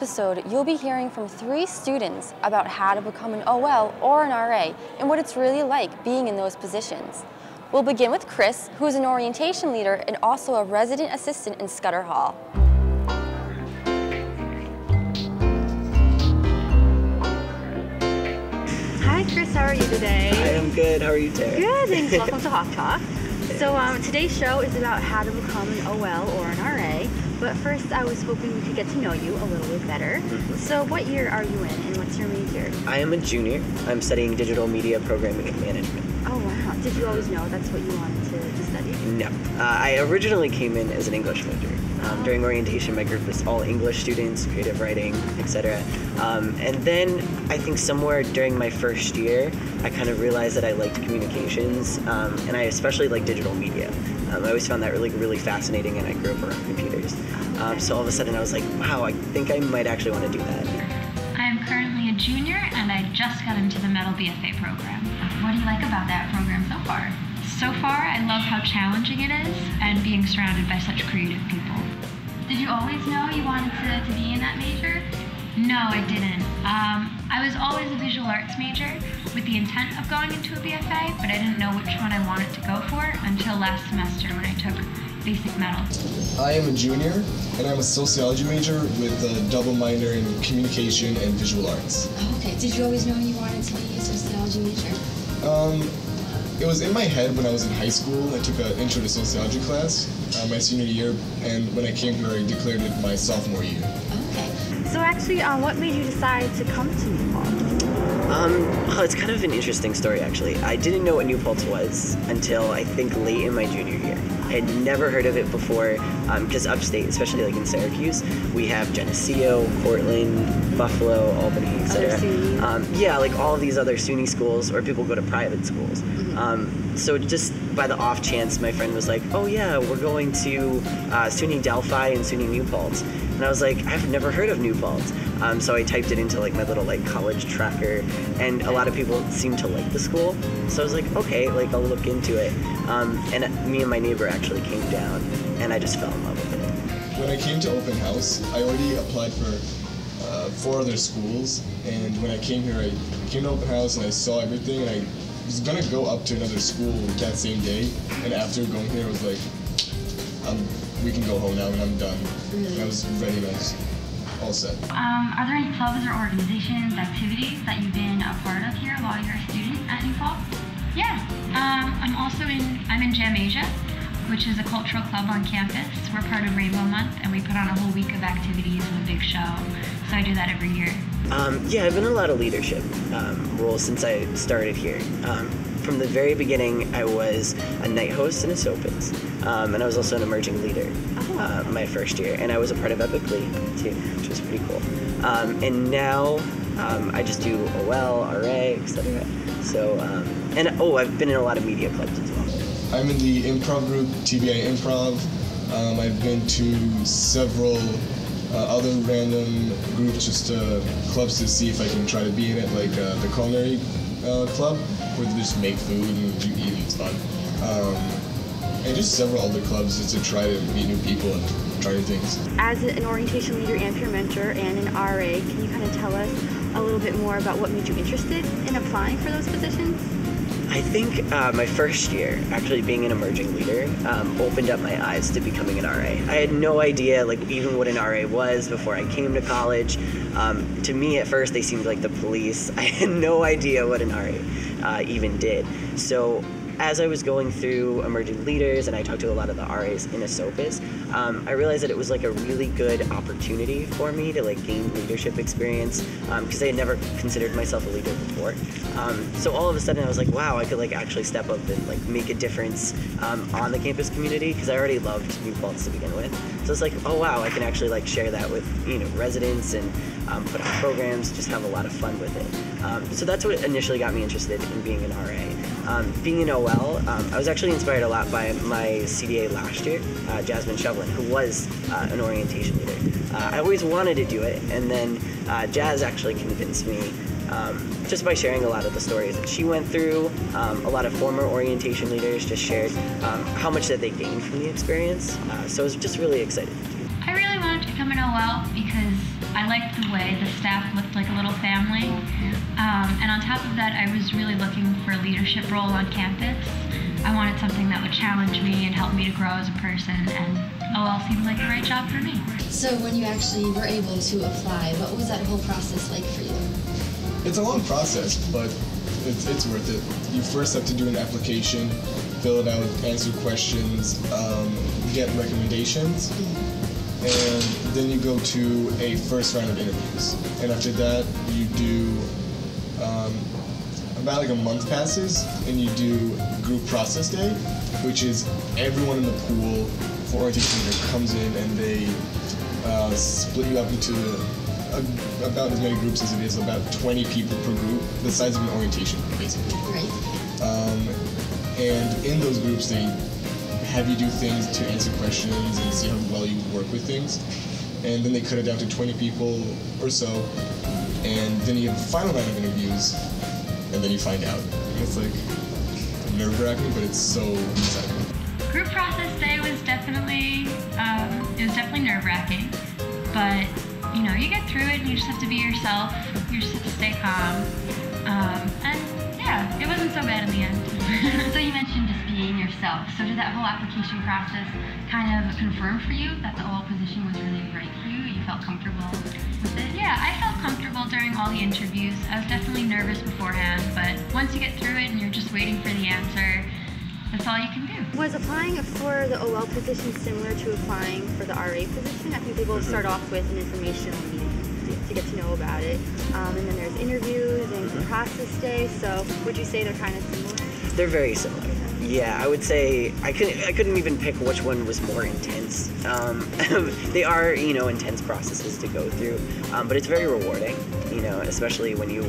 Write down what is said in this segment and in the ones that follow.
episode, you'll be hearing from 3 students about how to become an OL or an RA and what it's really like being in those positions. We'll begin with Chris, who is an orientation leader and also a resident assistant in Scudder Hall. Hi Chris, how are you today? I am good, how are you, Tara? Good, thanks. Welcome to Hawk Talk. So today's show is about how to become an OL or an RA, but first I was hoping we could get to know you a little bit better. So what year are you in and what's your major? I am a junior. I'm studying digital media programming and management. Oh wow, did you always know that's what you wanted to study? No, I originally came in as an English major. During orientation, my group was all English students, creative writing, etc. And then I think somewhere during my first year, I kind of realized that I liked communications, and I especially like digital media. I always found that really fascinating, and I grew up around computers. So all of a sudden I was like, wow, I think I might actually want to do that. I am currently a junior, and I just got into the Metal BFA program. What do you like about that program so far? So far, I love how challenging it is and being surrounded by such creative people. Did you always know you wanted to be in that major? No, I didn't. I was always a visual arts major with the intent of going into a BFA, but I didn't know which one I wanted to go for until last semester when I took basic metal. I am a junior, and I'm a sociology major with a double minor in communication and visual arts. Oh, okay. Did you always know you wanted to be a sociology major? It was in my head when I was in high school. I took an intro to sociology class my senior year, and when I came here, I declared it my sophomore year. Okay. So actually, what made you decide to come to New Paltz? It's kind of an interesting story, actually. I didn't know what New Paltz was until I think late in my junior year. I had never heard of it before, because upstate, especially like in Syracuse, we have Geneseo, Portland, Buffalo, Albany, etc. Yeah, like all of these other SUNY schools, or people go to private schools. So just by the off chance, my friend was like, oh yeah, we're going to SUNY Delphi and SUNY New Paltz. And I was like, I've never heard of New Paltz. So I typed it into like my little like college tracker, and a lot of people seemed to like the school. So I was like, okay, like I'll look into it. And me and my neighbor actually came down, and I just fell in love with it. When I came to open house, I already applied for 4 other schools, and when I came here, I came to open house and I saw everything, and I was gonna go up to another school that same day, and after going here, I was like, we can go home now, and I'm done. And I was ready, and I was all set. Are there any clubs or organizations, activities that you've been a part of here while you're a student at New Paltz? Yeah, I'm in Jam Asia, which is a cultural club on campus. We're part of Rainbow Month, and we put on a whole week of activities and a big show. So I do that every year. Yeah, I've been in a lot of leadership roles since I started here. From the very beginning, I was a night host in a Soapins, and I was also an emerging leader my first year, and I was a part of Epic League too, which was pretty cool. And now I just do OL, RA, etc. So, I've been in a lot of media clubs as well. I'm in the improv group, TBI Improv. I've been to several other random groups, just clubs to see if I can try to be in it, like the culinary club, where they just make food and you eat, and it's fun. And just several other clubs just to try to meet new people and try new things. As an orientation leader and peer mentor and an RA, can you kind of tell us a little bit more about what made you interested in applying for those positions? I think my first year, actually being an emerging leader, opened up my eyes to becoming an RA. I had no idea, like, even what an RA was before I came to college. To me, at first, they seemed like the police. I had no idea what an RA even did. So as I was going through emerging leaders and I talked to a lot of the RAs in Esopus, I realized that it was like a really good opportunity for me to like gain leadership experience, because I had never considered myself a leader before. So all of a sudden I was like, wow, I could like actually step up and like make a difference on the campus community, because I already loved New Paltz to begin with. So it's like, oh wow, I can actually like share that with residents and put on programs, just have a lot of fun with it. So that's what initially got me interested in being an RA. Being an OL, I was actually inspired a lot by my CDA last year, Jasmine Shovelin, who was an orientation leader. I always wanted to do it, and then Jazz actually convinced me just by sharing a lot of the stories that she went through. A lot of former orientation leaders just shared how much that they gained from the experience. So I was just really excited. I really wanted to become an OL because I liked the way the staff looked like a little family. And on top of that, I was really looking for a leadership role on campus. I wanted something that would challenge me and help me to grow as a person, and OL seemed like the right job for me. So when you actually were able to apply, what was that whole process like for you? It's a long process, but it's worth it. You first have to do an application, fill it out, answer questions, get recommendations, and then you go to a first round of interviews. And after that, you do about like a month passes, and you do group process day, which is everyone in the pool for orientation comes in, and they split you up into about as many groups as it is, about 20 people per group, the size of an orientation group, basically. Right. And in those groups, they have you do things to answer questions and see how well you work with things. And then they cut it down to 20 people or so, and then you have a final round of interviews, and then you find out. It's like nerve-wracking, but it's so exciting. Group process day was definitely nerve-wracking, but you get through it and you just have to be yourself. You just have to stay calm, and yeah, it wasn't so bad in the end. So you mentioned just being yourself. So did that whole application process kind of confirm for you that the OL position was really right for you? You felt comfortable with it? Yeah, I felt comfortable during all the interviews. I was definitely nervous beforehand, but once you get through it and you're just waiting for the answer, that's all you can do. Was applying for the OL position similar to applying for the RA position? I think they both start off with an informational meeting to get to know about it. And then there's interviews and process day, so would you say they're kind of similar? They're very similar. Yeah, I would say I couldn't even pick which one was more intense. They are, intense processes to go through, but it's very rewarding, especially when you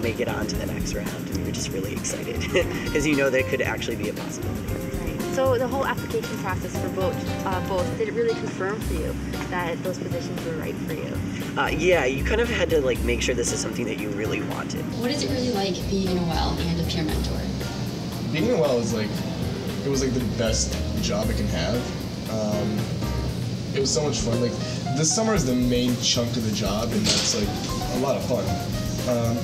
make it on to the next round and you're just really excited because there could actually be a possibility. Right. So the whole application process for both, did it really confirm for you that those positions were right for you? Yeah, you kind of had to make sure this is something that you really wanted. What is it really like being an OL and a peer mentor? Being an OL was the best job I can have. It was so much fun. The summer is the main chunk of the job, and that's a lot of fun.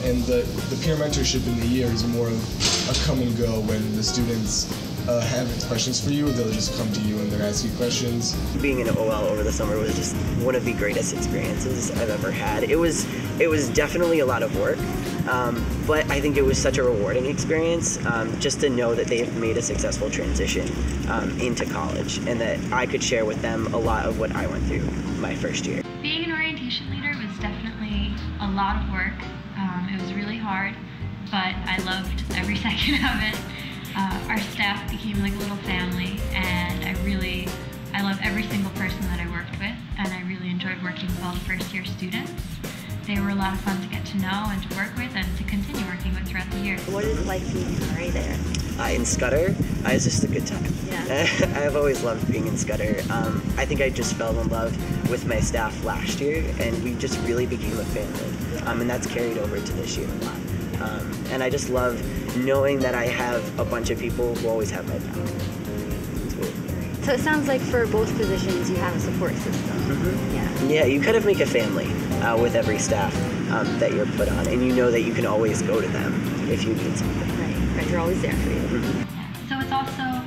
And the peer mentorship in the year is more of a come and go. When the students have questions for you, they'll just come to you and they'll ask you questions. Being an OL over the summer was just one of the greatest experiences I've ever had. It was definitely a lot of work, but I think it was such a rewarding experience just to know that they've made a successful transition into college, and that I could share with them a lot of what I went through my first year. Being an orientation leader was definitely a lot of work. It was really hard, but I loved every second of it. Our staff became like a little family, and I love every single person that I worked with, and I really enjoyed working with all the first-year students. They were a lot of fun to get to know and to work with and to continue working with throughout the year. What is it like being right there? In Scudder, it's just a good time. Yeah. I've always loved being in Scudder. I think I just fell in love with my staff last year, and we just really became a family, and that's carried over to this year a lot. And I just love knowing that I have a bunch of people who always have my back. So it sounds like for both positions you have a support system. Mm-hmm. Yeah, you kind of make a family with every staff that you're put on, and you know that you can always go to them if you need something. Right, they're always there for you. Mm-hmm. So it's also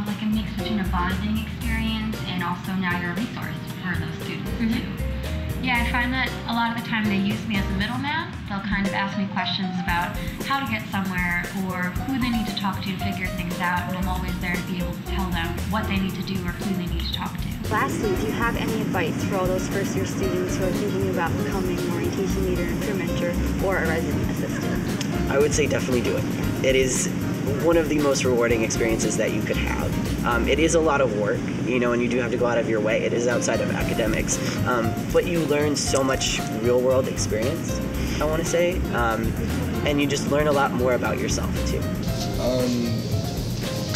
like a mix between a bonding experience and also now you're a resource for those students too. Yeah, I find that a lot of the time they use me as a middleman. They'll kind of ask me questions about how to get somewhere or who they need to talk to figure things out, and I'm always there to be able to tell them what they need to do or who they need to talk to. Lastly, do you have any advice for all those first-year students who are thinking about becoming an orientation leader and peer mentor or a resident assistant? I would say definitely do it. It is one of the most rewarding experiences that you could have. It is a lot of work, and you do have to go out of your way. It is outside of academics, but you learn so much real-world experience, I want to say, and you just learn a lot more about yourself, too.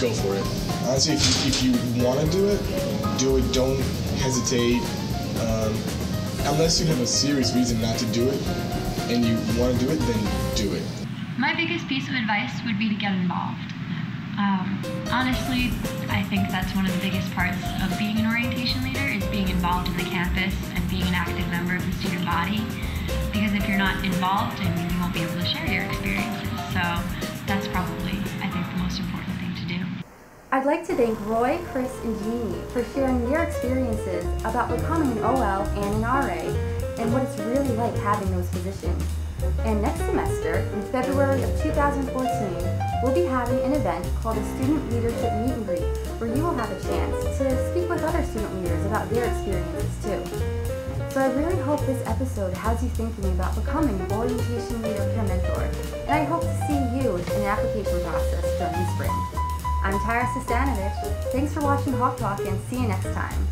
Go for it. Honestly, if you want to do it. Don't hesitate. Unless you have a serious reason not to do it, and you want to do it, then do it. My biggest piece of advice would be to get involved. Honestly, I think that's one of the biggest parts of being an orientation leader is being involved involved in the campus and being an active member of the student body. Because if you're not involved, I mean, you won't be able to share your experiences. So that's probably, I think, the most important thing to do. I'd like to thank Roy, Chris, and Jeannie for sharing their experiences about becoming an OL and an RA and what it's really like having those positions. And next semester, in February of 2014, we'll be having an event called a Student Leadership Meet and Greet, where you will have a chance to speak with other student leaders about their experiences too. So I really hope this episode has you thinking about becoming an orientation leader peer mentor, and I hope to see you in the application process during the spring. I'm Tara Sestanovich. Thanks for watching Hawk Talk, and see you next time.